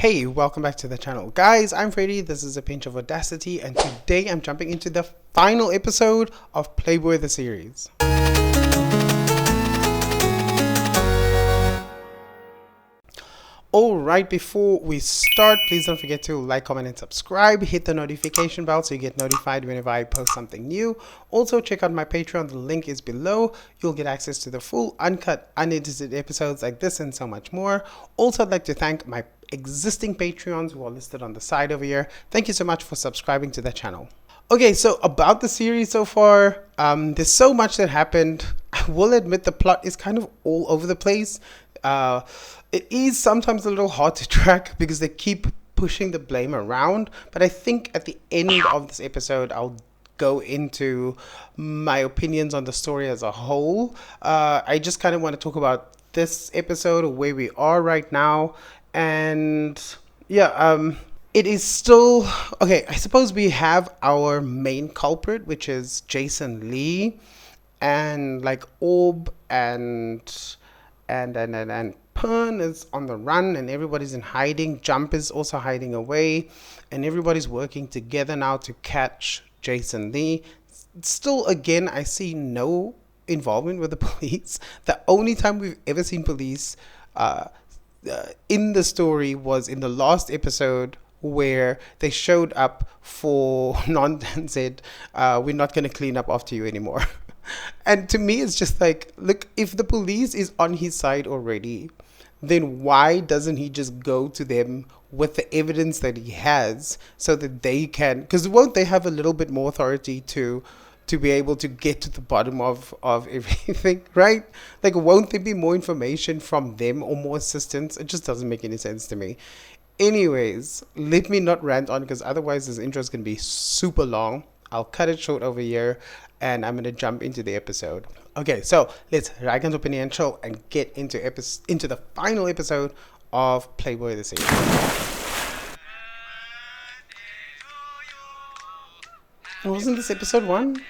Hey, welcome back to the channel. Guys, I'm Freddy, this is A Pinch of Audacity, and today I'm jumping into the final episode of Playboy the Series. Alright, before we start, please don't forget to like, comment, and subscribe. Hit the notification bell so you get notified whenever I post something new. Also, check out my Patreon, the link is below. You'll get access to the full, uncut, unedited episodes like this and so much more. Also, I'd like to thank my existing Patreons who are listed on the side over here. Thank you so much for subscribing to the channel. Okay, so about the series so far, there's so much that happened. I will admit the plot is kind of all over the place. It is sometimes a little hard to track because they keep pushing the blame around. But I think at the end of this episode, I'll go into my opinions on the story as a whole. I just kind of want to talk about this episode, where we are right now. And yeah, it is still okay. I suppose we have our main culprit, which is Jason Lee, and like Orb and Pern is on the run, and everybody's in hiding. Jump is also hiding away, and everybody's working together now to catch Jason Lee. Still, again, I see no involvement with the police. The only time we've ever seen police in the story was in the last episode, where they showed up for Nont and said, we're not going to clean up after you anymore. And to me, it's just like, look, if the police is on his side already, then why doesn't he just go to them with the evidence that he has, so that they can, because won't they have a little bit more authority to be able to get to the bottom of everything, right? Like, won't there be more information from them or more assistance? It just doesn't make any sense to me. Anyways, let me not rant on, because otherwise this intro is going to be super long. I'll cut it short over here, and I'm going to jump into the episode. Okay, so let's ride into the intro and get into the final episode of Playboy the Series. Wasn't this episode 1?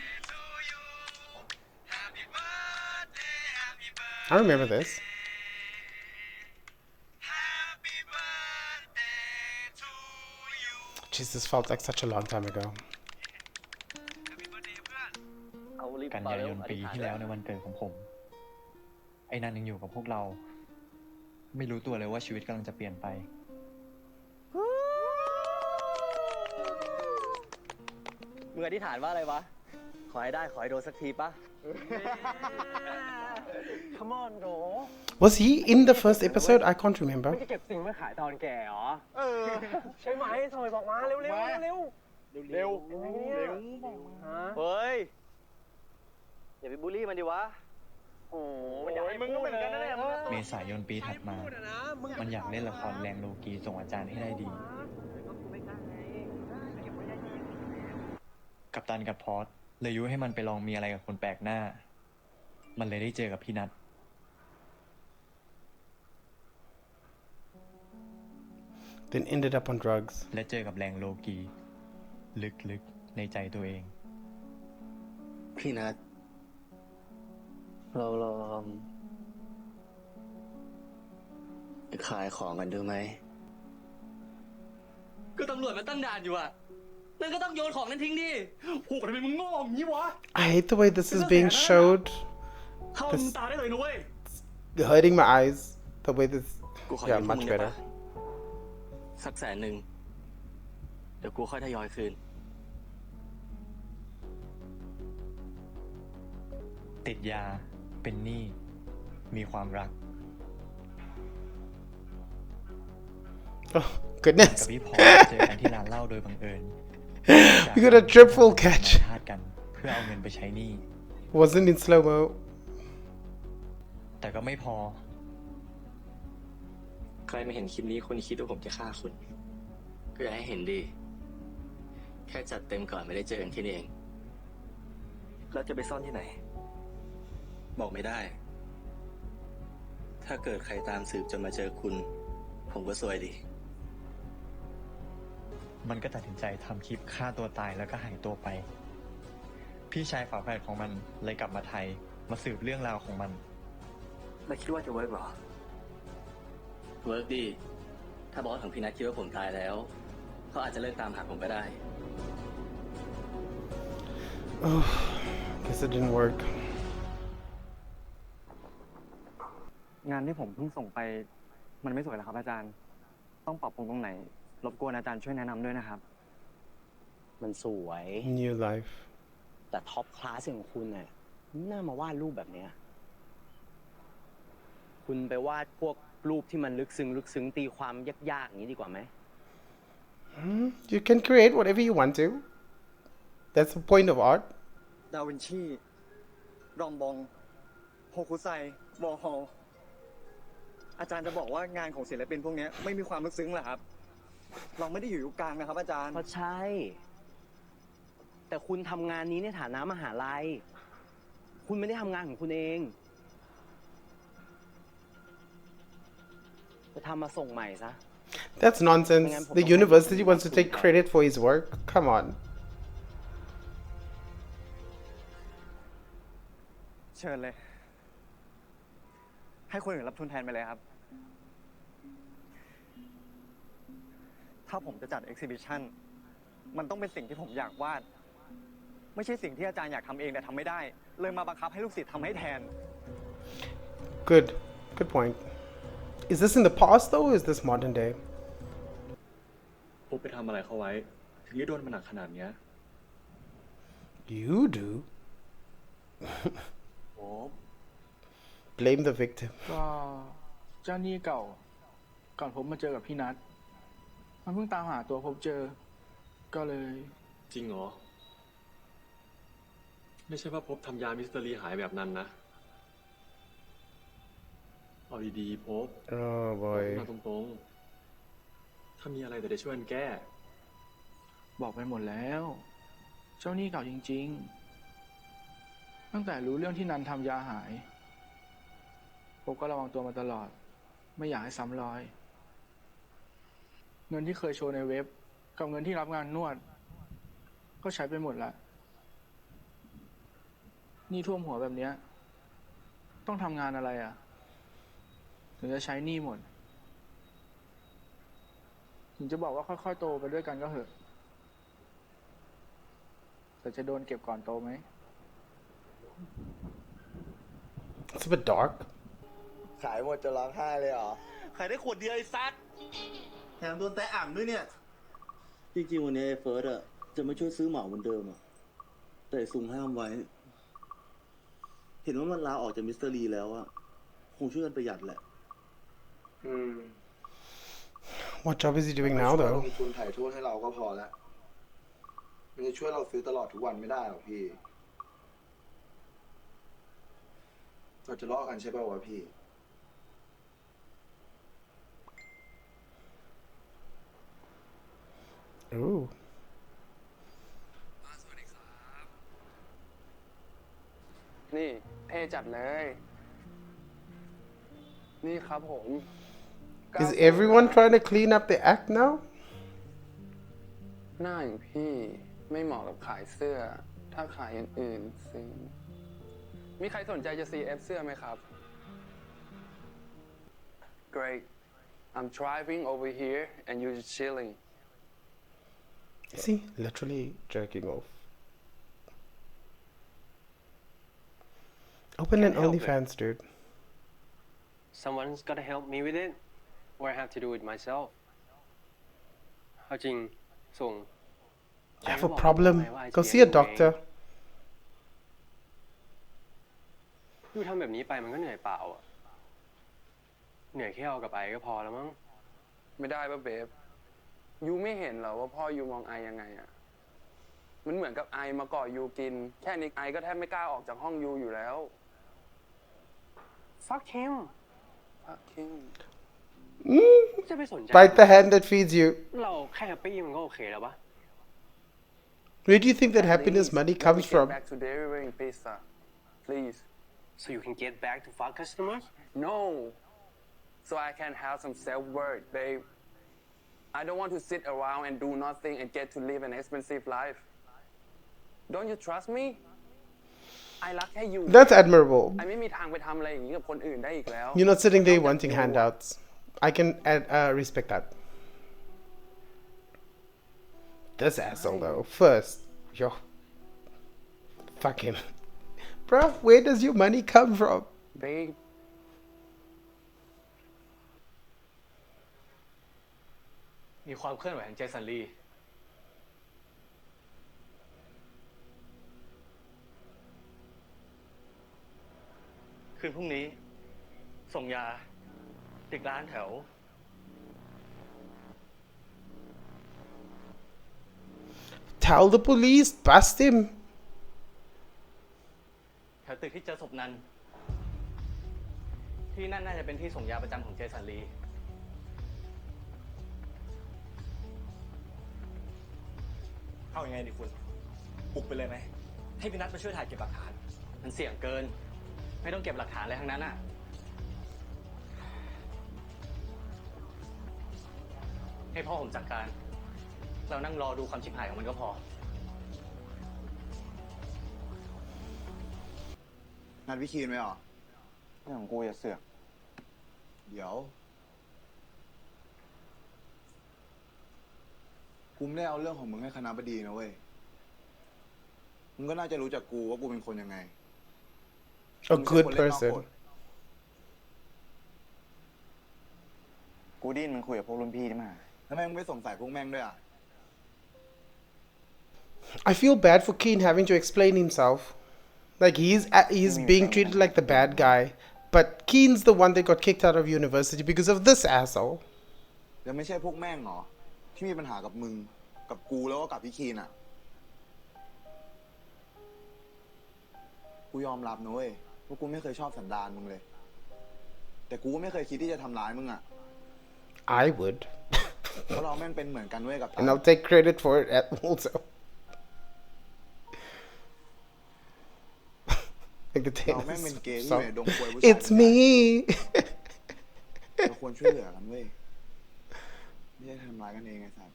I remember this. Jeez, this felt like such a long time ago. กันยายนปีที่แล้วในวันเกิดของผมไอ้นันยังอยู่กับพวกเราไม่รู้ตัวเลยว่าชีวิตกำลังจะเปลี่ยนไปมึงอธิษฐานว่าอะไรวะขอให้ได้ขอให้โดนสักทีปะ Come on bro Was he in the first episode? I can't remember. ไม่จะเก็บสิ่งมาขายตอนแก่เหรอใช่ไหมสมัยบอกมาเร็วเร็วเร็วเร็วเฮ้ยอย่าไปบูลลี่มันดิวะโอ้มันอยากให้มึงก็เหมือนกันนั่นแหละเมษายนปีถัดมามันอยากเล่นละครแรงโลกีส่งอาจารย์ให้ได้ดีกัปตันกับพอสเลยยุให้มันไปลองมีอะไรกับคนแปลกหน้ามันเลยได้เจอกับพี่นัท Then ended up on drugs. และเจอกับแรงโลกีลึกๆในใจตัวเองพี่นัทเราลองขายของกันดูไหมก็ตำรวจมันตั้งด่านอยู่อ่ะนั่นก็ต้องโยนของนั้นทิ้งดิโหทำไมมึงโง่อย่างนี้วะ I hate the way this is being showed. เข้ามึงตาได้เลยนะเว้ย Hurting my eyes. The way this. กูขอ Yeah, ยืมพวก much มึงได้ better. ปะสัก100,000เดี๋ยวกูค่อยทยอยคืนติดยาเป็นหนี้มีความรัก Oh, goodness. กับพี่พอเจอกันที่ร้านเหล้าโดยบังเอิญ We got a triple catch. ทาสกันเพื่อเอาเงินไปใช้หนี้ Wasn't in slow-mo. แต่ก็ไม่พอ ใครไม่เห็นคลิปนี้คุณคิดว่าผมจะฆ่าคุณก็อย่าให้เห็นดีแค่จัดเต็มก่อนไม่ได้เจอกันแค่นี้เองแล้วจะไปซ่อนที่ไหนบอกไม่ได้ถ้าเกิดใครตามสืบจนมาเจอคุณผมก็ซวยดิมันก็ตัดสินใจทำคลิปฆ่าตัวตายแล้วก็หายตัวไปพี่ชายฝาแฝดของมันเลยกลับมาไทยมาสืบเรื่องราวของมัน แล้วคิดว่าจะเวิร์กหรอเวิร์กดี ถ้าบอสของพี่นัทคิดว่าผมตายแล้วเขาอาจจะเลิกตามหาผมก็ได้ Oh, guess it didn't work. งานที่ผมเพิ่งส่งไปมันไม่สวยหรอครับอาจารย์ต้องปรับปรุงตรงไหนรบกวนอาจารย์ช่วยแนะนำด้วยนะครับมันสวย New life. แต่ท็อปคลาสอย่างคุณน่ะน่ามาวาดรูปแบบเนี้ยคุณไปวาดพวกรูปที่มันลึกซึ้งตีความยากๆอย่างนี้ดีกว่าไหม You can create whatever you want to. That's the point of art. ดาวินชีรอมบองโฮคุไซวอลฮอลอาจารย์จะบอกว่างานของศิลปินพวกนี้ไม่มีความลึกซึ้งเหรอครับเราไม่ได้อยู่ยุคกลางนะครับอาจารย์ ก็ใช่ แต่คุณทำงานนี้ในฐานะมหาลัยคุณไม่ได้ทำงานของคุณเองจะทำมาส่งใหม่ซะ That's nonsense. The university wants to take credit for his work. Come on. เชิญเลยให้คนอื่นรับทุนแทนไปเลยครับถ้าผมจะจัดเอ็กซิบิชันมันต้องเป็นสิ่งที่ผมอยากวาดไม่ใช่สิ่งที่อาจารย์อยากทำเองแต่ทำไม่ได้เลยมาบังคับให้ลูกศิษย์ทำให้แทน Good. Good point. Is this in the past though, or is this modern day? ผมไปทำอะไรเขาไว้ ถึงได้โดนมันหนักขนาดเนี้ย You do. โอ้ Blame the victim. ก็เจ้าหนี้เก่า ก่อนผมมาเจอกับพี่นัทมันเพิ่งตามหาตัวพบเจอ ก็เลย จริงเหรอ ไม่ใช่ว่าพบทำยามิสเตอรี่หายแบบนั้นนะ เอาดีๆพบ Oh พู boy. ดมาตรงๆ ถ้ามีอะไรแต่ได้ช่วยกันแก้ บอกไปหมดแล้ว เจ้าหนี้เก่าจริงๆ ตั้งแต่รู้เรื่องที่นันทำยาหายผมก็ระวังตัวมาตลอด ไม่อยากให้ซ้ำรอย เงินที่เคยโชว์ในเว็บกับเงินที่รับงานนวด ก็ใช้ไปหมดละหนี้ท่วมหัวแบบเนี้ยต้องทำงานอะไรอ่ะ ถึงจะใช้หนี้หมด ถึงจะบอกว่าค่อยๆโตไปด้วยกันก็เหอะ แต่จะโดนเก็บก่อนโตไหม It's a bit dark. ขายหมดจะร้องไห้เลยเหรอ ขายได้ขวดเดียวไอ้ซัดแถมโดนแต่อ่ำด้วยเนี่ย จริงๆวันนี้ไอ้เฟิร์สอะจะมาช่วยซื้อเหมาเหมือนเดิมอะแต่ซุงห้ามไว้ เห็นว่ามันลาออกจากมิสเตอร์ลีแล้วอะคงช่วยกันประหยัดแหละ What job is he doing now ล though? งทุนถ่ายโทษให้เราก็พอแล้ว มันจะช่วยเราซื้อตลอดทุกวันไม่ได้หรอกพี่ เราจะลอกกันใช่ป่าววะพี่ Ooh. นี่เท่จัดเลย นี่ครับผม Is everyone trying to clean up the act now? หน้าอย่างพี่ไม่เหมาะกับขายเสื้อ ถ้าขายอย่างอื่นสิมีใครสนใจจะ CF เสื้อไหมครับ Great I'm driving over here and you're just chilling Is he literally jerking off? Open an OnlyFans, dude. Someone's gotta help me with it or I have to do it myself เอาจริงส่ง You have a problem? Go see a doctor. ยูทำแบบนี้ไปมันก็เหนื่อยเปล่าอ่ะเหนื่อยแค่เอากับไอก็พอแล้วมั้ง ไม่ได้ป่ะเบฟยูไม่เห็นเหรอว่าพ่อยูมองไอยังไงอะมันเหมือนกับไอมาก่อยูกิน แค่นี้ไอก็แทบไม่กล้าออกจากห้องยูอยู่แล้ว Fuck him Fuck him จะไปสนใจ Bite the hand that feeds you. เราแค่แฮปปี้มันก็โอเคแล้วปะ Where do you think that happiness money comes from? Back to delivering pizza please so you can get back to fuck customers No so I can have some self-worth babe I don't want to sit around and do nothing and get to live an expensive life Don't you trust me ไอรักแค่ยู That's admirable. ไอไม่มีทางไปทำอะไรอย่างนี้กับคนอื่นได้อีกแล้ว You're not sitting there wanting handouts. I can respect that. this asshole though. First, yo, fuck him. Bro, where does your money come from? Babe. มีความเคลื่อนไหวของเจสันลีคืนพรุ่งนี้ ส่งยาติดร้านแถว Tell the police, bust him. แถวตึกที่เจอศพนั้น ที่นั่นน่าจะเป็นที่ส่งยาประจำของเจสันลีเข้ายังไงดีคุณบุกไปเลยไหมให้พี่นัทมาช่วยถ่ายเก็บหลักฐานมันเสี่ยงเกินไม่ต้องเก็บหลักฐานอะไรทั้งนั้นน่ะให้พ่อผมจัดการเรานั่งรอดูความชิบหายของมันก็พอนัดวิคีนไหมอ่ะ เรื่องของกูอย่าเสือก เดี๋ยวกูไม่ได้เอาเรื่องของมึงให้คณะบดีนะเว้ยมึงก็น่าจะรู้จักกูว่ากูเป็นคนยังไง A good person. กูดิ้นมันคุยกับพวกรุ่นพี่นี่มา ทำไมมึงไม่สงสัยพวกแม่งด้วยอ่ะ I feel bad for Keen having to explain himself. Like he's being treated like the bad guy, but Keen's the one that got kicked out of university because of this asshole. แล้วไม่ใช่พวกแม่งเหรอที่มีปัญหากับมึงกับกูแล้วก็กับพี่คีนอ่ะกูยอมรับนะเว้ยว่ากูไม่เคยชอบสันดานมึงเลยแต่กูก็ไม่เคยคิดที่จะทำร้ายมึงอ่ะ I would. เพราะเราแม่งเป็นเหมือนกันเว้ยกับ And I'll take credit for it also. Like the เราแม่งเป็นเกย์ที่อ song. ยู่ในดงควยผู้ชาย It's me. เราควรช่วยเหลือกันเว้ยไม่ใช่ทำร้ายกันเองไงสัส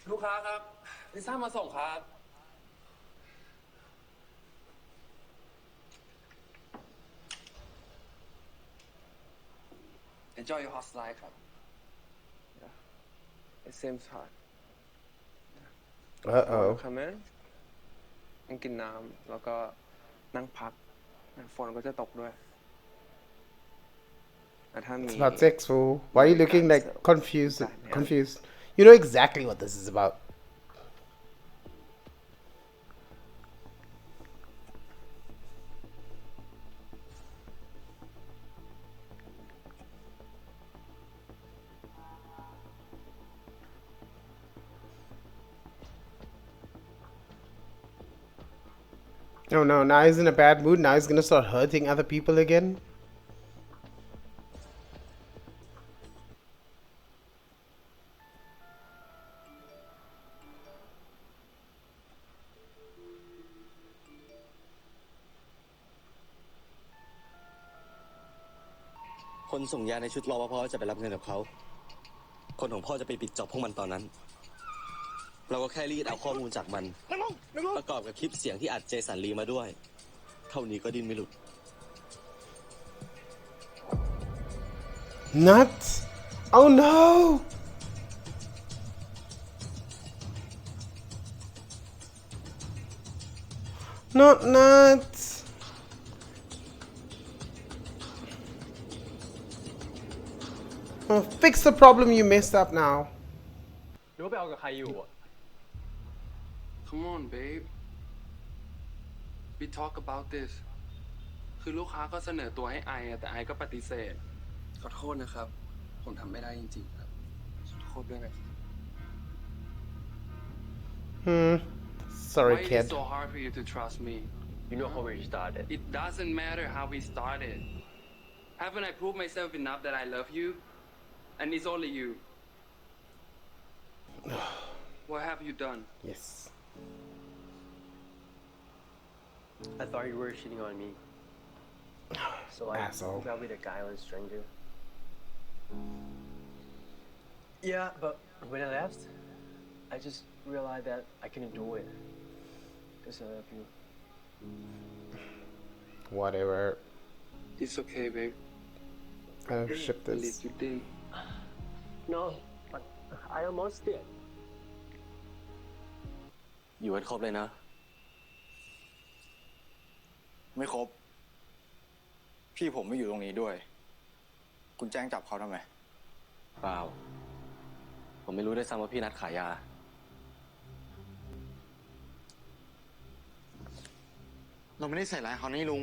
ลูกค้าครับพิซซ่ามาส่งครับ Enjoy your hot life ครับ It seems hot Uh-oh. Come in นั่งกินน้ำแล้วก็นั่งพักฝนก็จะตกด้วยถ้ามี It's about sex, fool. Why are you looking like confused? Confused. You know exactly what this is about. Oh no, now he's in a bad mood. Now he's gonna start hurting other people again. คนส่งยาในชุดรปภจะไปรับเงินกับเขาคนของพ่อจะไปปิดจอบพวกมันตอนนั้นเราก็แค่รีดเอาข้อมูลจากมันประกอบกับคลิปเสียงที่อัดเจสันลีมาด้วยเท่านี้ก็ดิ้นไม่หลุด Nuts! Oh no! Not nuts! Oh, fix the problem you messed up now. หรือว่าไปเอากับใครอยู่อ่ะ Come on babe we talk about this คือลูกค้าก็เสนอตัวให้ไอแต่ไอก็ปฏิเสธขอโทษนะครับผมทำไม่ได้จริงๆครับขอโทษด้วยนะครับ Sorry, Why is kid. it so hard for you to trust me You know how we started It doesn't matter how we started Haven't I proved myself enough that I love you and it's only you What have you done Yes. I thought you were cheating on me. So I Asshole. got with a guy with a stranger. Yeah, but when I left, I just realized that I couldn't do it. Because I love you. Whatever. It's okay babe I'll ship At least this. you did No, but I almost did. อยู่ให้ครบเลยนะ ไม่ครบ พี่ผมไม่อยู่ตรงนี้ด้วย คุณแจ้งจับเขาทำไม เปล่า ผมไม่รู้ด้วยซ้ำว่าพี่นัดขายยา เราไม่ได้ใส่ร้ายเขานี่ลุง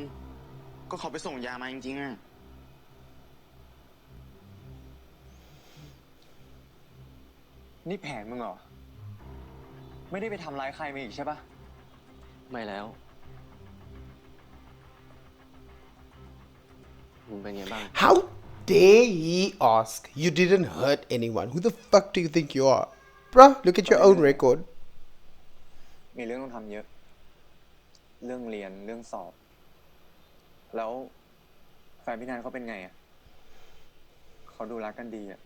ก็เขาไปส่งยามาจริงๆอะ นี่แผนมึงเหรอ ไม่ได้ไปทำร้ายใครมาอีกใช่ปะ ไม่แล้ว มึงเป็นไงบ้าง How dare he ask? You didn't hurt anyone. Who the fuck do you think you are? Bruh, look at your own record. มีเรื่องต้องทำเยอะ เรื่องเรียน เรื่องสอบ แล้วแฟนพี่นันเขาเป็นไงอ่ะ เขาดูรักกันดีอ่ะ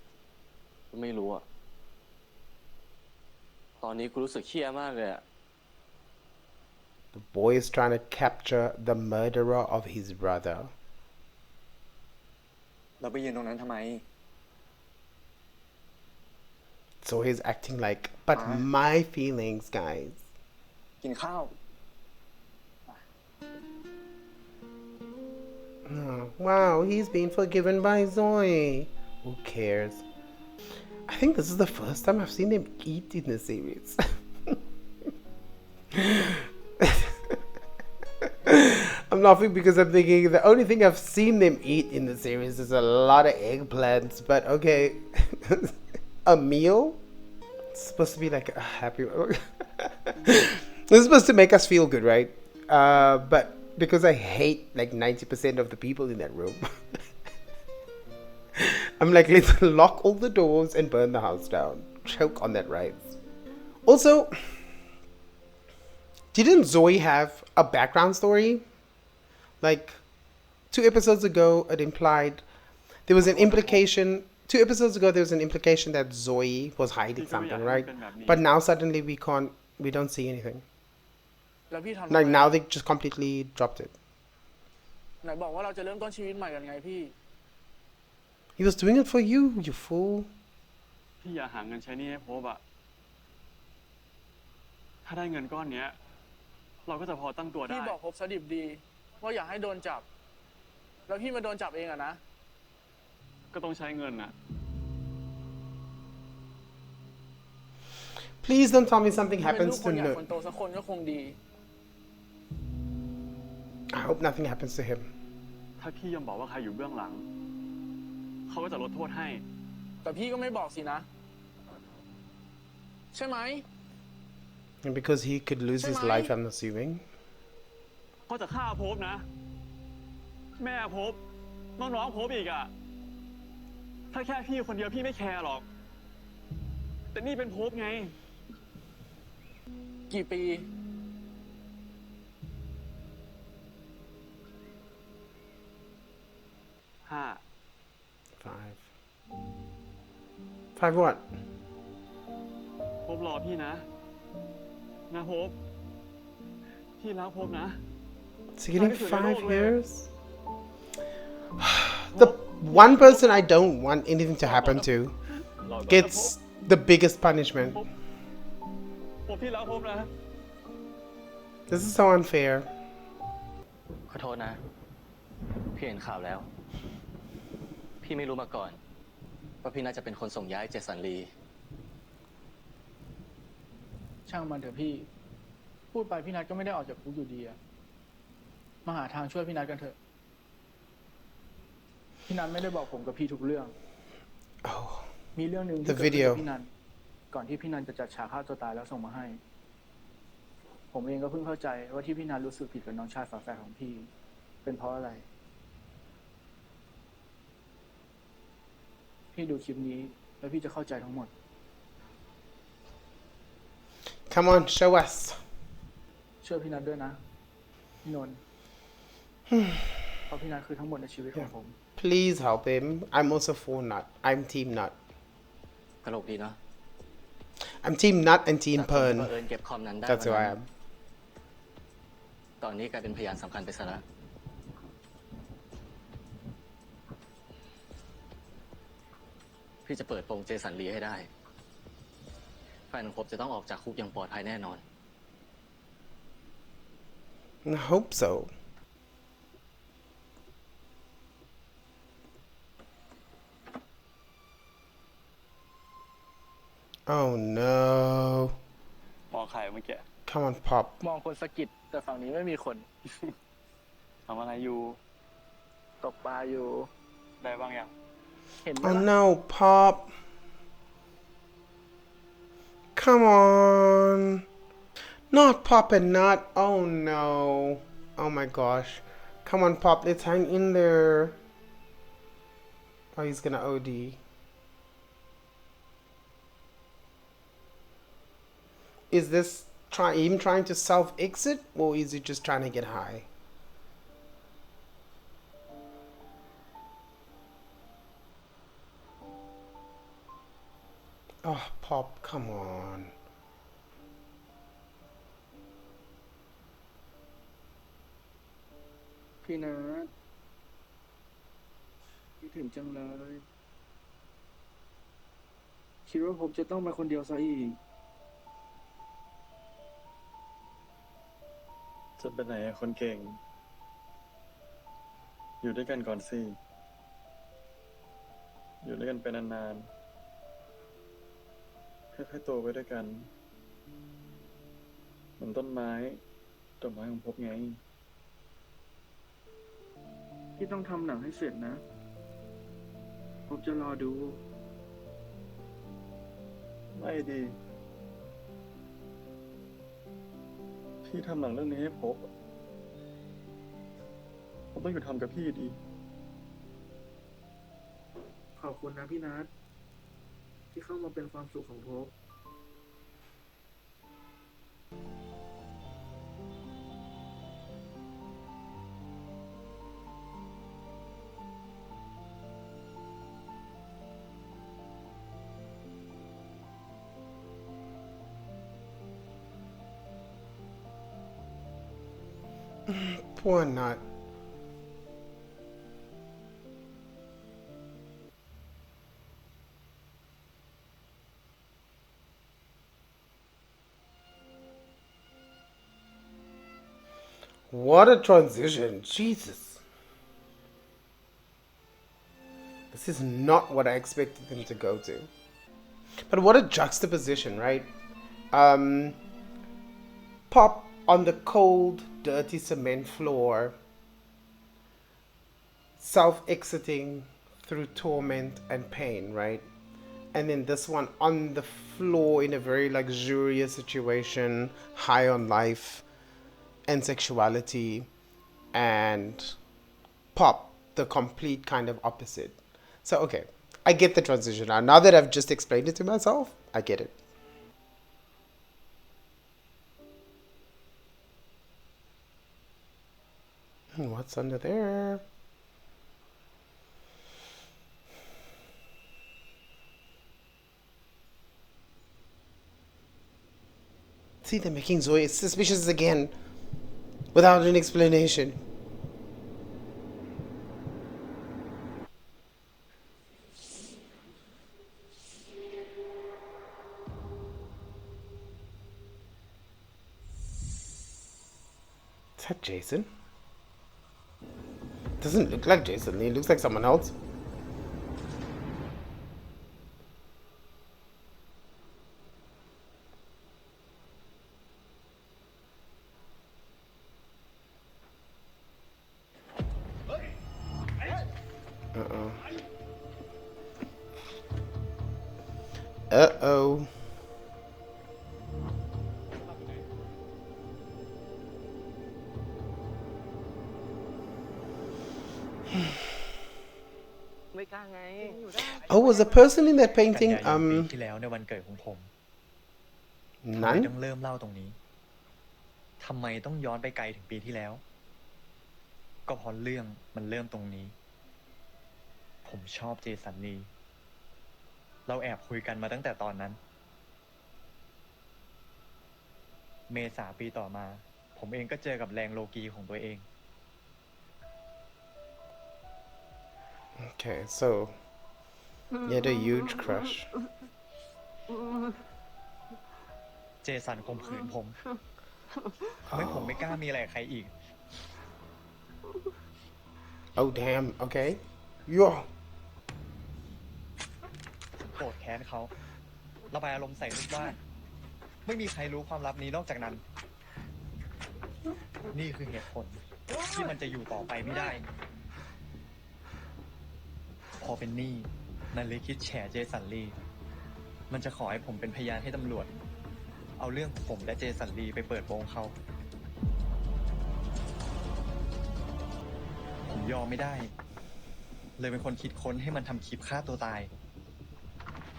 ไม่รู้อะตอนนี้กูรู้สึกเครียดมากเลยอะ The boy is trying to capture the murderer of his brother. เราไปยืนตรงนั้นทำไม So he's acting like, but my feelings, guys. กินข้าว Oh, wow, he's been forgiven by Zoe. Who cares? I think this is the first time I've seen him eat in the series. I'm laughing because I'm thinking the only thing I've seen them eat in the series is a lot of eggplants, but okay. A meal? It's supposed to be like a happy. This is supposed to make us feel good, right? But because I hate like 90% of the people in that room, I'm like, let's lock all the doors and burn the house down. Choke on that rice. Also, didn't Zoe have a background story? Like 2 episodes ago, it implied there was an implication. 2 episodes ago, there was an implication that Zoe was hiding something, right? But now suddenly we don't see anything. แล้วพี่ทำ Like now they just completely dropped it. ไหนบอกว่าเราจะเริ่มต้นชีวิตใหม่กันไงพี่ He was doing it for you, you fool. พี่อยากหาเงินใช้หนี้ให้พบอะถ้าได้เงินก้อนเนี้ย เราก็จะพอตั้งตัวได้ พี่บอกพบสดิบดีว่าอยากให้โดนจับ แล้วพี่มาโดนจับเองอะนะ ก็ต้องใช้เงินนะ Please don't tell me something ถ้าเป็น happens ลูกค to นใหญ่ no. คนโตสักคนก็คงดี I hope nothing happens to him. ถ้าพี่ยอมบอกว่าใครอยู่เบื้องหลัง เขาก็จะลดโทษให้ แต่พี่ก็ไม่บอกสินะ ใช่ไหม And because he could lose his life, I'm assuming. เขาจะฆ่าพบนะ แม่พบน้องๆพบอีกอะถ้าแค่พี่คนเดียวพี่ไม่แคร์หรอก แต่นี่เป็นพบไง กี่ปี 5 5 what? พบรอพี่นะพบพี่รักพบนะ Is he getting 5 years? The one person I don't want anything to happen to gets the biggest punishment. พี่รักพบนะ This is so unfair. ขอโทษนะ พี่เห็นข่าวแล้ว พี่ไม่รู้มาก่อน ว่าพี่น่าจะเป็นคนส่งย้ายเจสันลี ช่างมันเถอะพี่ พูดไปพี่นัทก็ไม่ได้ออกจากคุกอยู่ดีอะมาหาทางช่วยพี่นัทกันเถอะ พี่นัทไม่ได้บอกผมกับพี่ทุกเรื่อง Oh, มีเรื่องหนึ่งที่ the เกิดขึ้น video. กับพี่นัทก่อนที่พี่นัทจะจัดฉากฆ่าตัวตายแล้วส่งมาให้ ผมเองก็เพิ่งเข้าใจว่าที่พี่นัทรู้สึกผิดกับน้องชายฝาแฝดของพี่ เป็นเพราะอะไร พี่ดูคลิปนี้แล้วพี่จะเข้าใจทั้งหมด Come on, show us. ช่วยพี่นัทด้วยนะพี่นนท์เพราะพี่นัทคือทั้งหมดในชีวิตของผม Please help him. I'm also for Nut. I'm Team Nut. ตลกดีเนาะ I'm Team Nut and Team จากคนที่บัง Pern. เอิญเก็บคอมนั้นได้ That's who วัน I นั้น am. ตอนนี้กลายเป็นพยานสำคัญไปซะแล้ว พี่จะเปิดโปงเจสันลีให้ได้ แฟนคบจะต้องออกจากคุกอย่างปลอดภัยแน่นอน I hope so. Oh no. มองใครเมื่อกี้ Come on, Pop. มองคนสะกิดแต่ฝั่งนี้ไม่มีคน ทำอะไรอยู่ ตกปลาอยู่ ได้บ้างยัง เห็นไหม Oh ล่ะ no, Pop. Come on. Not Pop and Nut. Oh no. Oh my gosh. Come on, Pop. Let's hang in there. Oh, he's gonna OD. Is this him trying to self-exit, or is he just trying to get high? Oh, Pop, come on. พี่นัทคิดถึงจังเลยคิดว่าผมจะต้องมาคนเดียวซะอีก จะไปไหนอะคนเก่ง อยู่ด้วยกันก่อนสิ อยู่ด้วยกันไปนานๆ ค่อยๆโตไปด้วยกัน เหมือนต้นไม้ดอกไม้ของพบไง พี่ต้องทำหนังให้เสร็จนะ ผมจะรอดู ไม่ดี พี่ทำหนังเรื่องนี้ให้พบ ผมต้องอยู่ทำกับพี่ดี ขอบคุณนะพี่นัทที่เข้ามาเป็นความสุขของผม Poor Nut. What a transition. Jesus. This is not what I expected them to go to. But what a juxtaposition, right? Pop on the cold, dirty cement floor, self-exiting through torment and pain, right? And then this one on the floor in a very luxurious situation, high on life and sexuality, and Pop, the complete kind of opposite. So, okay, I get the transition now. Now that I've just explained it to myself, I get it. What's under there? See, they're making Zoe suspicious again without an explanation. Is that Jason? Doesn't look like Jason. He looks like someone else. Uh-oh. Uh-oh. Oh, was the person in that painting ปีที่แล้วในวันเกิดของผมทำไมต้องเริ่มเล่าตรงนี้ทำไมต้องย้อนไปไกลถึงปีที่แล้วก็เพราะเรื่องมันเริ่มตรงนี้ผมชอบเจสันลีเราแอบคุยกันมาตั้งแต่ตอนนั้นเมษาปีต่อมาผมเองก็เจอกับแรงโลกีของตัวเอง Okay, so you had a huge crush. เจสันข่มขืนผมทำให้ผมไม่กล้ามีอะไรกับใครอีก Oh damn. Okay. Yeah. โกรธแค้นเขาระบายอารมณ์ใส่ลูกว่าไม่มีใครรู้ความลับนี้นอกจากนั้น นี่คือเหตุผลที่มันจะอยู่ต่อไปไม่ได้ พอเป็นหนี้มันเลยคิดแฉเจสันลีมันจะขอให้ผมเป็นพยานให้ตำรวจเอาเรื่องของผมและเจสันลีไปเปิดโปงเขาผมยอมไม่ได้เลยเป็นคนคิดค้นให้มันทำคลิปฆ่าตัวตาย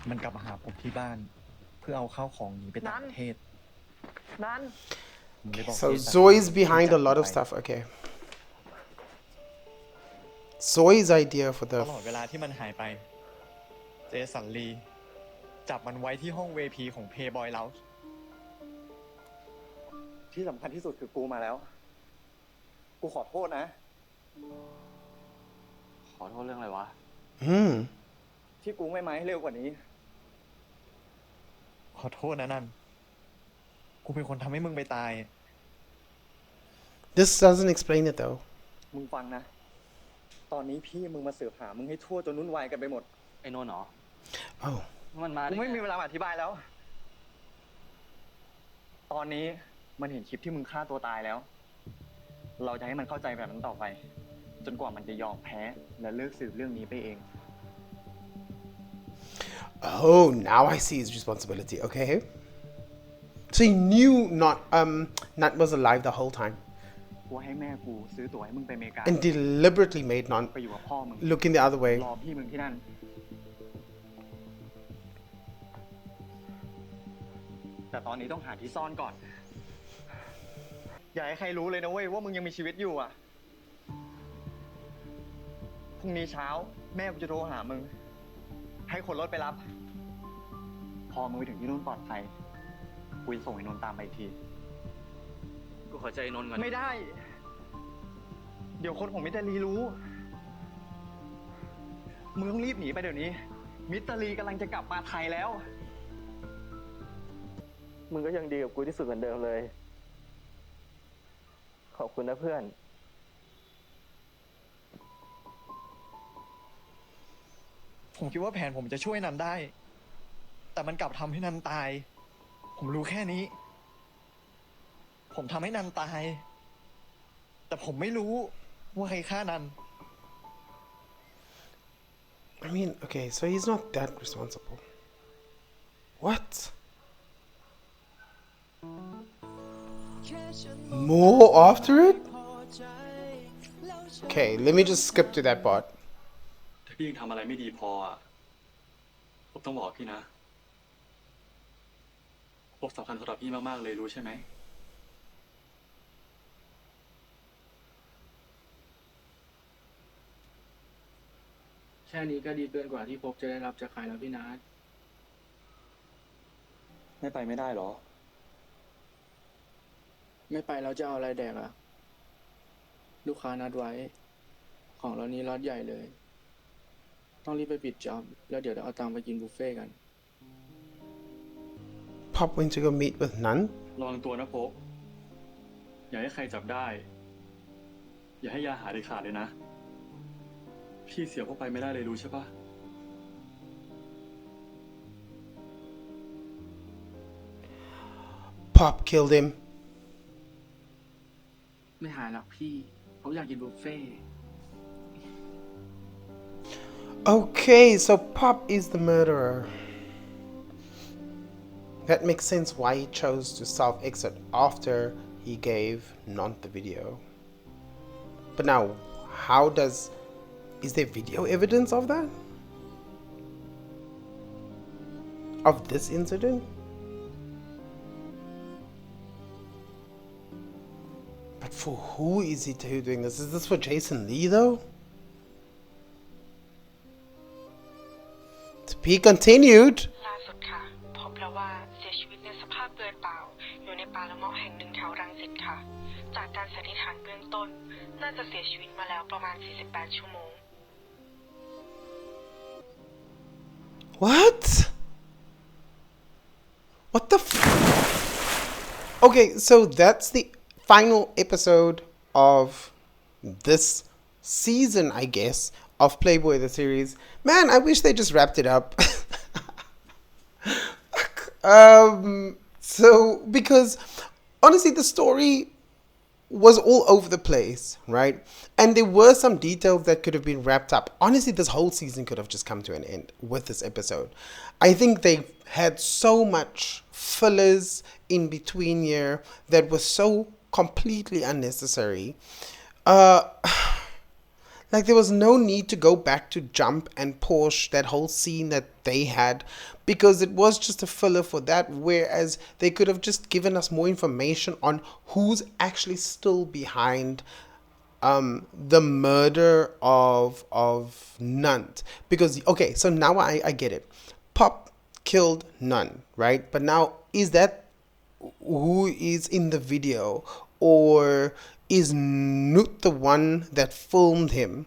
มันกลับมาหาผมที่บ้านเพื่อเอาข้าวของหนีไปต่างประเทศนั้น So Zoe's behind a lot of stuff. Okay. Zoe's idea for ต the ลอดเวลาที่มันหายไปเจสันลีจับมันไว้ที่ห้อง VIP ของ Playboyy แล้วที่สำคัญที่สุดคือกูมาแล้ว กูขอโทษนะ ขอโทษเรื่องอะไรวะ ที่กูไม่มาให้เร็วกว่านี้ ขอโทษนะนันกูเป็นคนทำให้มึงไปตาย This doesn't explain it though. มึงฟังนะ ตอนนี้พี่มึงมาสืบหามึงให้ทั่วจนวุ่นวายกันไปหมด ไอ้นนท์เหรอ Oh. มันมา กูไม่มีเวลามาอธิบายแล้ว ตอนนี้มันเห็นคลิปที่มึงฆ่าตัวตายแล้ว เราจะให้มันเข้าใจแบบนั้นต่อไป จนกว่ามันจะยอมแพ้และเลิกสืบเรื่องนี้ไปเอง Oh, now I see his responsibility. Okay. So he knew Nat was alive the whole time กูให้แม่กูซื้อตั๋วให้มึงไปอเมริกา and deliberately made Nat ไปอยู่กับพ่อมึง look in the other way. รอพี่มึงที่นั่น แต่ตอนนี้ต้องหาที่ซ่อนก่อน อย่าให้ใครรู้เลยนะเว้ยว่ามึงยังมีชีวิตอยู่อ่ะ พรุ่งนี้เช้าแม่กูจะโทรหามึง ให้คนรถไปรับ พอมึงไปถึงที่นู่นปลอดภัยกูจะส่งไอ้นนท์ตามไปอีกที กูขอใจไอ้นนท์ก่อน ไม่ได้ เดี๋ยวคนของมิสเตอร์ลีรู้ มึงต้องรีบหนีไปเดี๋ยวนี้ มิสเตอร์ลีกำลังจะกลับมาไทยแล้ว มึงก็ยังดีกับกูที่สุดเหมือนเดิมเลย ขอบคุณนะเพื่อน ผมคิดว่าแผนผมจะช่วยนันได้ แต่มันกลับทำให้นันตาย ผมรู้แค่นี้ ผมทำให้นันตาย แต่ผมไม่รู้ว่าใครฆ่านัน I mean, okay, so he's not that responsible. What? More after it? Okay, let me just skip to that part. ถ้าพี่ยังทำอะไรไม่ดีพออ่ะผมต้องบอกพี่นะผมสำคัญสำหรับพี่มากๆเลยรู้ใช่ไหม แค่นี้ก็ดีเกินกว่าที่พบจะได้รับจากใครแล้วพี่นัท ไม่ไปไม่ได้หรอ ไม่ไปแล้วจะเอาอะไรแดกอะลูกค้านัดไว้ ของเรานี้ล็อตใหญ่เลย ต้องรีบไปปิดจ็อบแล้วเดี๋ยวเอาตังค์ไปกินบุฟเฟ่กัน Pop went to go meet with Nan. ระวังตัวนะโฟกอย่าให้ใครจับได้ อย่าให้ยาหาได้ขาดเลยนะ พี่เสียพวกไปไม่ได้เลยรู้ใช่ปะ Pop killed him. ไม่หายหรอกพี่ผมอยากกินบุฟเฟ่ Okay, so Pop is the murderer. That makes sense why he chose to self-exit after he gave Nant the video. But now, how does... Is there video evidence of that? Of this incident? But for who is he doing this? Is this for Jason Lee though? To be continued. ล่าสุดค่ะพบแล้วว่าเสียชีวิตในสภาพเปลือยเปล่าอยู่ในป่าละเมาะแห่งหนึ่งแถวรังสิตค่ะจากการสันนิษฐานเบื้องต้นน่าจะเสียชีวิตมาแล้วประมาณ48ชั่วโมง What? What the f- Okay, so that's the final episode of this season, I guess, of Playboy the series. Man, I wish they just wrapped it up. So because honestly, the story was all over the place, right? And there were some details that could have been wrapped up. Honestly, this whole season could have just come to an end with this episode. I think they had so much fillers in between here that was so completely unnecessary. Uh Like there was no need to go back to Jump and Porsche, that whole scene that they had, because it was just a filler for that, whereas they could have just given us more information on who's actually still behind the murder of Nunt. Because okay, so now I get it. Pop killed Nun, right? But now is that who is in the video, or is Nut the one that filmed him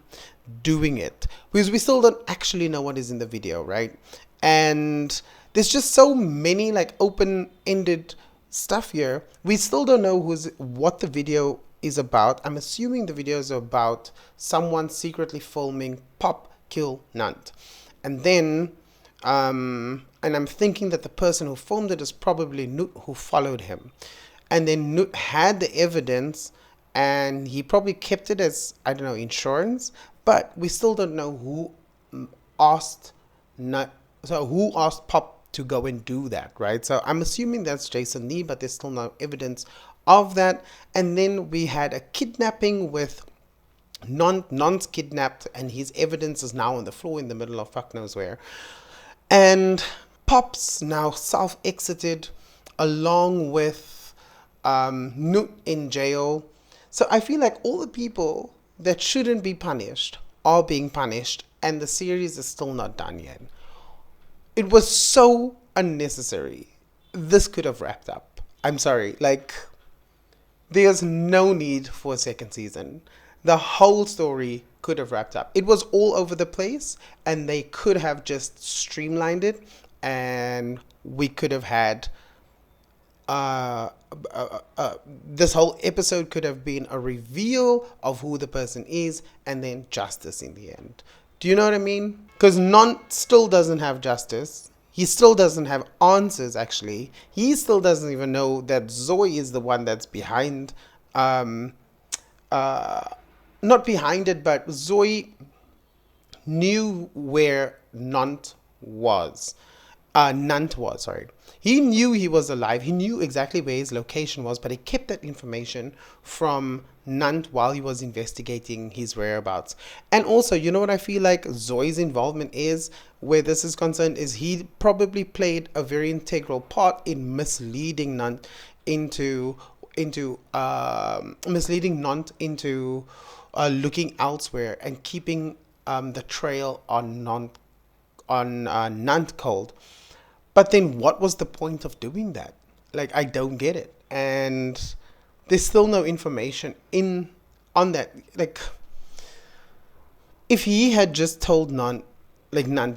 doing it? Because we still don't actually know what is in the video, right? And there's just so many like open-ended stuff here. We still don't know what the video is about. I'm assuming the video is about someone secretly filming Pop kill Nunt, and then and I'm thinking that the person who filmed it is probably Nut, who followed him. And then Nut had the evidence and he probably kept it as, I don't know, insurance. But we still don't know who asked Nut, so who asked Pop to go and do that, right? So I'm assuming that's Jason Lee, but there's still no evidence of that. And then we had a kidnapping with Non's kidnapped, and his evidence is now on the floor in the middle of fuck knows where. And Pop's now self-exited along with Nut in jail. So I feel like all the people that shouldn't be punished are being punished, and the series is still not done yet. It was so unnecessary. This could have wrapped up. I'm sorry, like, there's no need for a second season. The whole story could have wrapped up. It was all over the place, and they could have just streamlined it, and we could have had this whole episode could have been a reveal of who the person is, and then justice in the end. Do you know what I mean? Because Non still doesn't have justice. He still doesn't have answers, actually. He still doesn't even know that Zoe is the one that's behind not behind it, but Zoe knew where Nunt was. Sorry. He knew he was alive. He knew exactly where his location was, but he kept that information from Nunt while he was investigating his whereabouts. And also, you know what I feel like Zoe's involvement is, where this is concerned, is he probably played a very integral part in misleading Nunt into looking elsewhere and keeping the trail on Nunt cold. But then what was the point of doing that? Like, I don't get it. And there's still no information on that. Like, if he had just told Nunt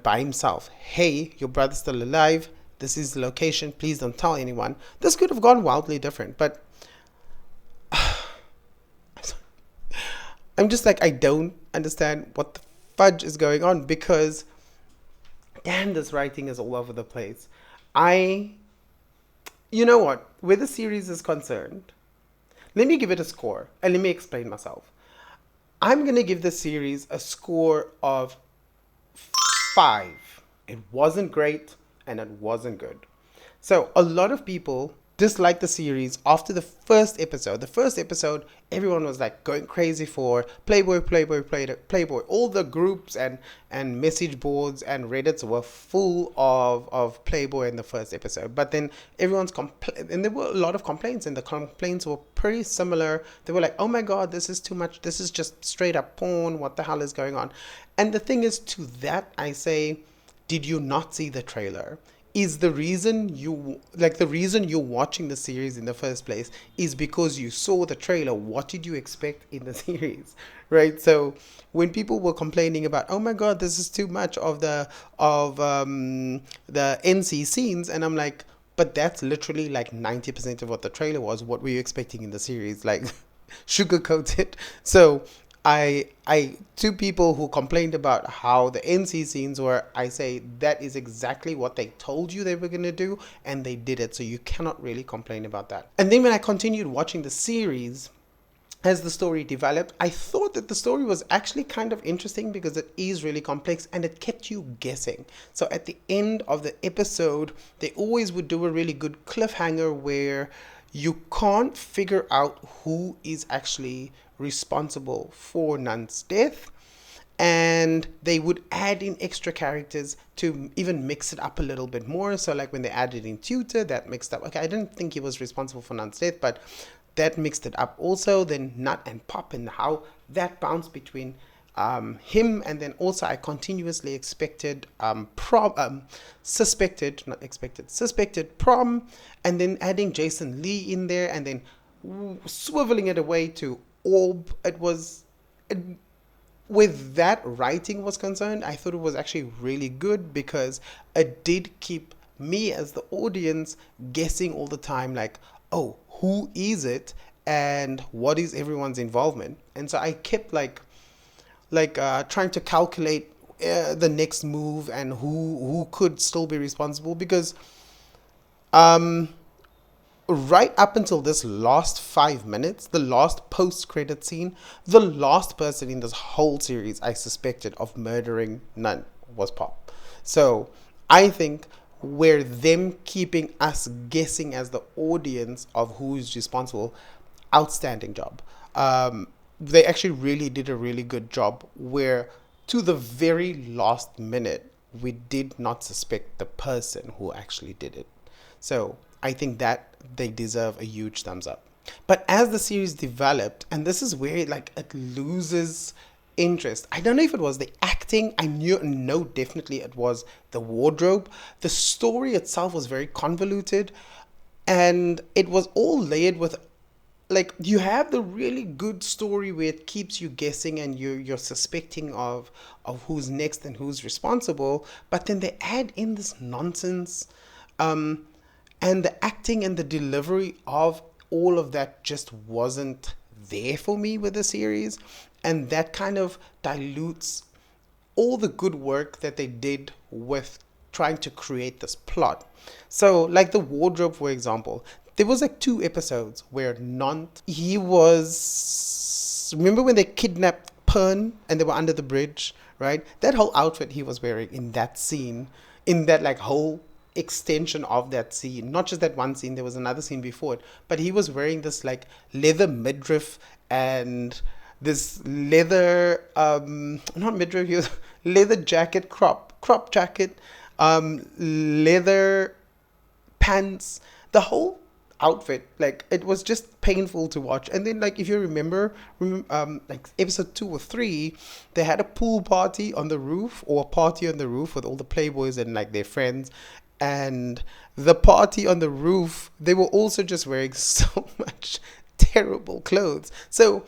by himself, hey, your brother's still alive, this is the location, please don't tell anyone, this could have gone wildly different. But I'm just like, I don't understand what the fudge is going on, because damn, this writing is all over the place. You know what? Where the series is concerned, let me give it a score, and let me explain myself. I'm going to give the series a score of 5. It wasn't great, and it wasn't good. So a lot of people disliked the series after the first episode. The first episode, everyone was like going crazy for Playboy. Playboy. All the groups and message boards and Reddits were full of Playboy in the first episode. But then everyone's and there were a lot of complaints, and the complaints were pretty similar. They were like, oh my god, this is too much. This is just straight up porn. What the hell is going on? And the thing is, to that I say, did you not see the trailer? Is the reason you're watching the series in the first place is because you saw the trailer. What did you expect in the series, right? So when people were complaining about, oh my god, this is too much of the NC scenes, and I'm like, but that's literally like 90% of what the trailer was. What were you expecting in the series? Like sugarcoated. So I to people who complained about how the NC scenes were, I say that is exactly what they told you they were going to do, and they did it. So you cannot really complain about that. And then when I continued watching the series, as the story developed, I thought that the story was actually kind of interesting because it is really complex and it kept you guessing. So at the end of the episode, they always would do a really good cliffhanger where you can't figure out who is actually responsible for Nun's death. And they would add in extra characters to even mix it up a little bit more. So like when they added in Tutor, that mixed up. Okay, I didn't think he was responsible for Nun's death, but that mixed it up also. Then Nut and Pop and how that bounced between him, and then also I continuously suspected Prom, and then adding Jason Lee in there, and then swiveling it away to Orb. With that writing was concerned, I thought it was actually really good because it did keep me as the audience guessing all the time, like, oh, who is it and what is everyone's involvement? And so I kept trying to calculate the next move and who could still be responsible, because right up until this last 5 minutes, the last post-credit scene, the last person in this whole series I suspected of murdering Nun was Pop. So I think where them keeping us guessing as the audience of who's responsible, outstanding job. They actually really did a really good job where to the very last minute, we did not suspect the person who actually did it. So I think that they deserve a huge thumbs up. But as the series developed, and this is where it loses interest. I don't know if it was the acting. No, definitely it was the wardrobe. The story itself was very convoluted, and it was all layered with, you have the really good story where it keeps you guessing and you're suspecting of who's next and who's responsible, but then they add in this nonsense, and the acting and the delivery of all of that just wasn't there for me with the series. And that kind of dilutes all the good work that they did with trying to create this plot. So like the wardrobe, for example, there was 2 episodes where Nont, he was, remember when they kidnapped Pern and they were under the bridge, right? That whole outfit he was wearing in that scene, in that whole extension of that scene, not just that one scene, there was another scene before it, but he was wearing this leather midriff and this leather not midriff, he was leather jacket, crop jacket, leather pants, the whole outfit, it was just painful to watch. And then if you remember episode 2 or 3, they had a pool party on the roof, or a party on the roof with all the Playboys and their friends. And the party on the roof, they were also just wearing so much terrible clothes. So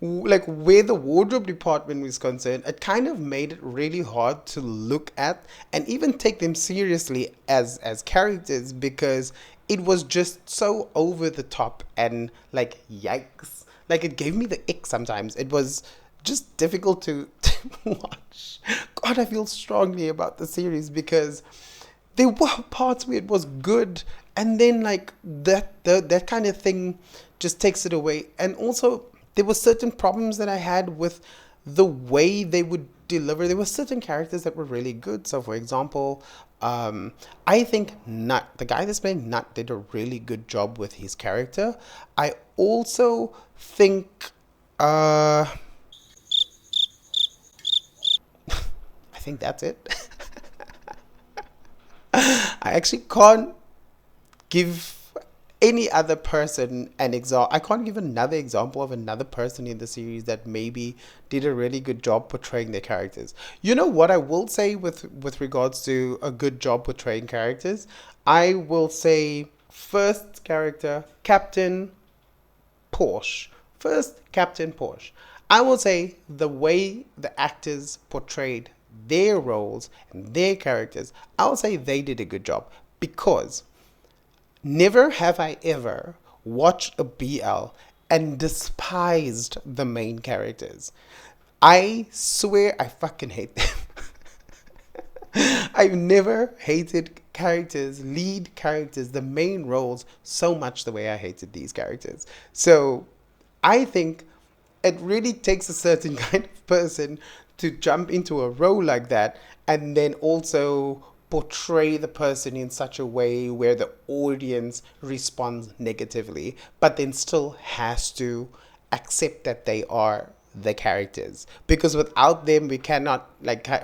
where the wardrobe department was concerned, it kind of made it really hard to look at and even take them seriously as characters, because it was just so over the top and yikes. It gave me the ick sometimes. It was just difficult to watch. God, I feel strongly about the series because there were parts where it was good, and then that kind of thing just takes it away. And also there were certain problems that I had with the way they would deliver. There were certain characters that were really good. So for example, I think Nut, the guy that's playing Nut, did a really good job with his character. I also think I think that's it. I actually can't give any other person an example. I can't give another example of another person in the series that maybe did a really good job portraying their characters. You know what I will say with regards to a good job portraying characters? I will say first character, Captain Porsche. First, Captain Porsche. I will say the way the actors portrayed their roles and their characters, I will say they did a good job, because Never have I ever watched a BL and despised the main characters. I swear I fucking hate them. I've never hated characters, lead characters, the main roles so much the way I hated these characters. So I think it really takes a certain kind of person to jump into a role like that and then also portray the person in such a way where the audience responds negatively, but then still has to accept that they are the characters, because without them we cannot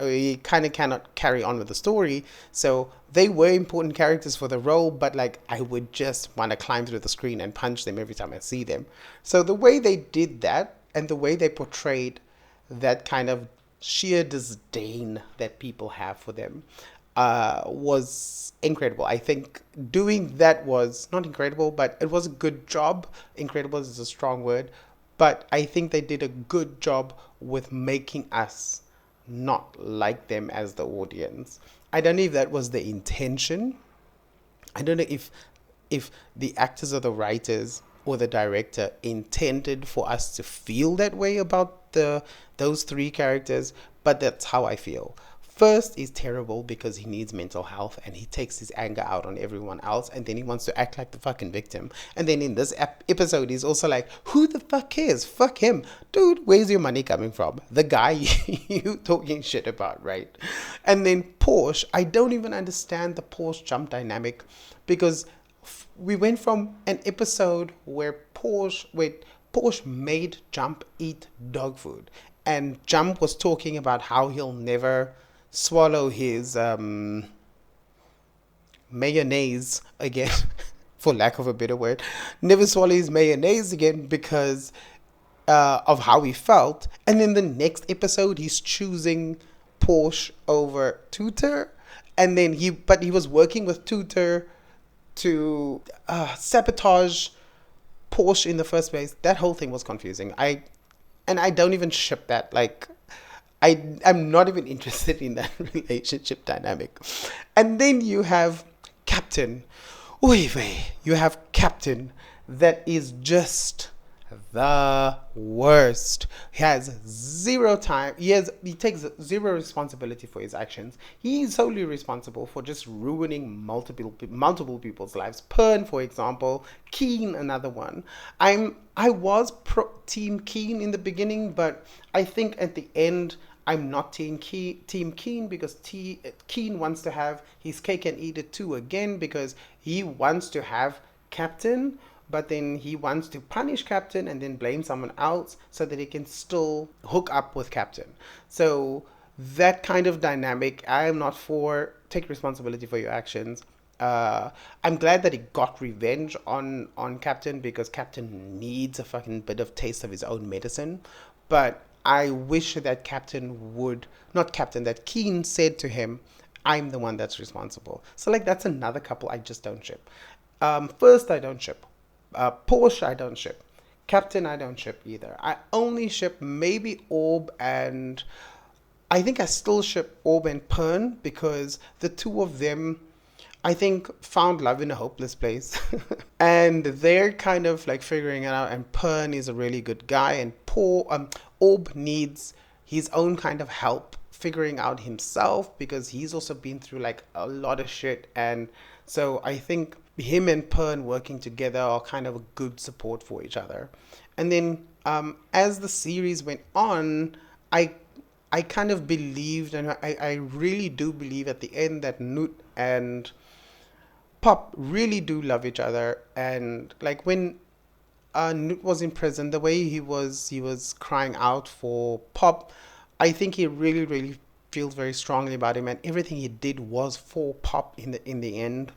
we kind of cannot carry on with the story. So they were important characters for the role, but like I would just want to climb through the screen and punch them every time I see them. So the way they did that and the way they portrayed that kind of sheer disdain that people have for them was incredible. I think doing that was not incredible, but it was a good job. Incredible is a strong word, but I think they did a good job with making us not like them as the audience. I don't know if that was the intention. I don't know if the actors or the writers or the director intended for us to feel that way about those three characters, but that's how I feel. First is terrible because he needs mental health and he takes his anger out on everyone else, and then he wants to act like the fucking victim. And then in this episode he's also like, who the fuck cares? Fuck him. Dude, where's your money coming from? The guy you talking shit about, right? And then Porsche, I don't even understand the Porsche Jump dynamic, because we went from an episode where Porsche made Jump eat dog food, and Jump was talking about how he'll never swallow his mayonnaise again, for lack of a better word, never swallow his mayonnaise again because of how he felt. And then the next episode, he's choosing Porsche over Tutor, and then he was working with Tutor to sabotage Porsche in the first place. That whole thing was confusing. I don't even ship that. Like, I'm not even interested in that relationship dynamic. And then you have Captain. Oy vey. You have Captain that is just the worst. He has zero time. He takes zero responsibility for his actions. He's solely responsible for just ruining multiple people's lives. Pern, for example. Keen, another one. I was team Keen in the beginning, but I think at the end I'm not team Keen, because Keen wants to have his cake and eat it too again, because he wants to have Captain, but then he wants to punish Captain and then blame someone else so that he can still hook up with Captain. So that kind of dynamic, I am not for. Take responsibility for your actions. I'm glad that he got revenge on Captain, because Captain needs a fucking bit of taste of his own medicine. But I wish that that Keen said to him, I'm the one that's responsible. So like, that's another couple I just don't ship. First, I don't ship. Porsche, I don't ship. Captain, I don't ship either. I only ship maybe Orb, and I think I still ship Orb and Pern, because the two of them, I think, found love in a hopeless place. And they're kind of like figuring it out, and Pern is a really good guy, and Orb needs his own kind of help figuring out himself, because he's also been through like a lot of shit. And so I think him and Pern working together are kind of a good support for each other. And then as the series went on, I kind of believed, and I really do believe at the end, that Newt and Pop really do love each other. And like, when Newt was in prison, the way he was crying out for Pop, I think he really feels very strongly about him, and everything he did was for Pop in the end.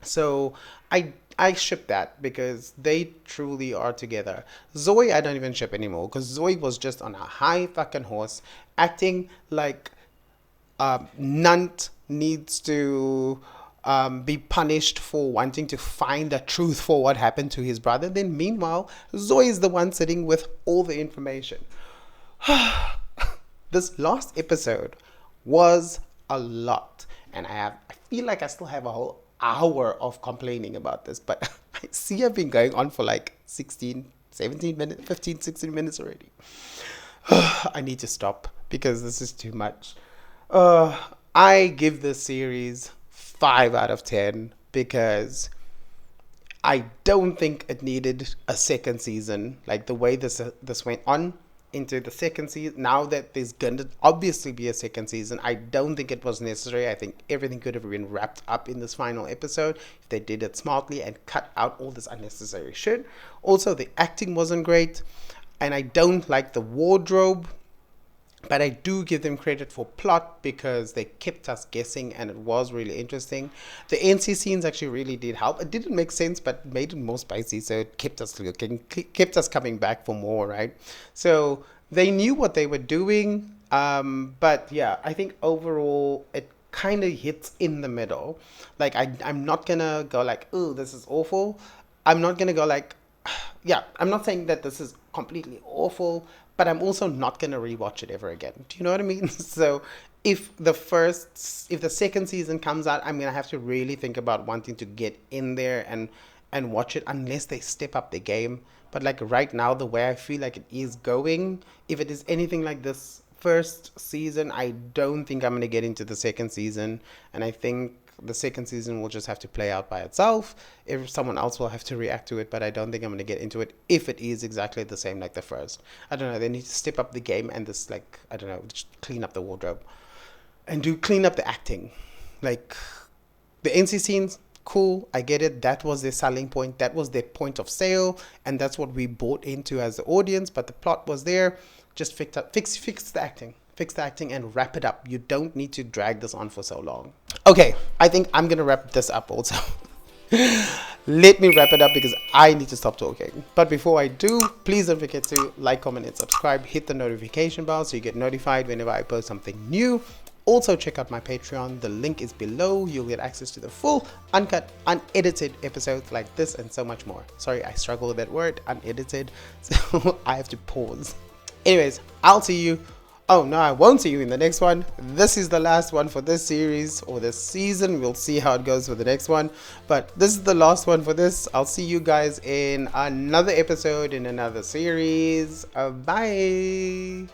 So I ship that, because they truly are together. Zoe, I don't even ship anymore, because Zoe was just on a high fucking horse, acting like Nunt needs to be punished for wanting to find the truth for what happened to his brother. Then meanwhile, Zoe is the one sitting with all the information. This last episode was a lot, and I feel like I still have a whole hour of complaining about this, but I see I've been going on for like 16, 17 minutes, 15, 16 minutes already. I need to stop because this is too much. I give this series 5 out of 10 because I don't think it needed a second season. Like the way this went on into the second season, now that there's going to obviously be a second season, I don't think it was necessary. I think everything could have been wrapped up in this final episode if they did it smartly and cut out all this unnecessary shit. Also, the acting wasn't great, and I don't like the wardrobe. But I do give them credit for plot because they kept us guessing and it was really interesting. The NC scenes actually really did help. It didn't make sense, but made it more spicy. So it kept us looking, kept us coming back for more, right? So they knew what they were doing. But yeah, I think overall it kind of hits in the middle. Like I'm not going to go like, oh, this is awful. I'm not going to go like, yeah, I'm not saying that this is completely awful, but I'm also not going to rewatch it ever again. Do you know what I mean? So if the second season comes out, I'm going to have to really think about wanting to get in there and watch it unless they step up the game. But like right now, the way I feel like it is going, if it is anything like this first season, I don't think I'm going to get into the second season. And I think the second season will just have to play out by itself. If someone else will have to react to it, but I don't think I'm going to get into it if it is exactly the same like the first. I don't know. They need to step up the game and this, like, I don't know, just clean up the wardrobe and clean up the acting. Like the NC scenes, cool, I get it. That was their selling point. That was their point of sale, and that's what we bought into as the audience. But the plot was there. Just fix the acting. Fix the acting and wrap it up. You don't need to drag this on for so long. Okay, I think I'm gonna wrap this up also. Let me wrap it up because I need to stop talking. But before I do, please don't forget to like, comment, and subscribe. Hit the notification bell so you get notified whenever I post something new. Also, check out my Patreon. The link is below. You'll get access to the full, uncut, unedited episodes like this and so much more. Sorry, I struggle with that word, unedited. So I have to pause. Anyways, I'll see you. Oh, no, I won't see you in the next one. This is the last one for this series or this season. We'll see how it goes for the next one. But this is the last one for this. I'll see you guys in another episode in another series. Bye.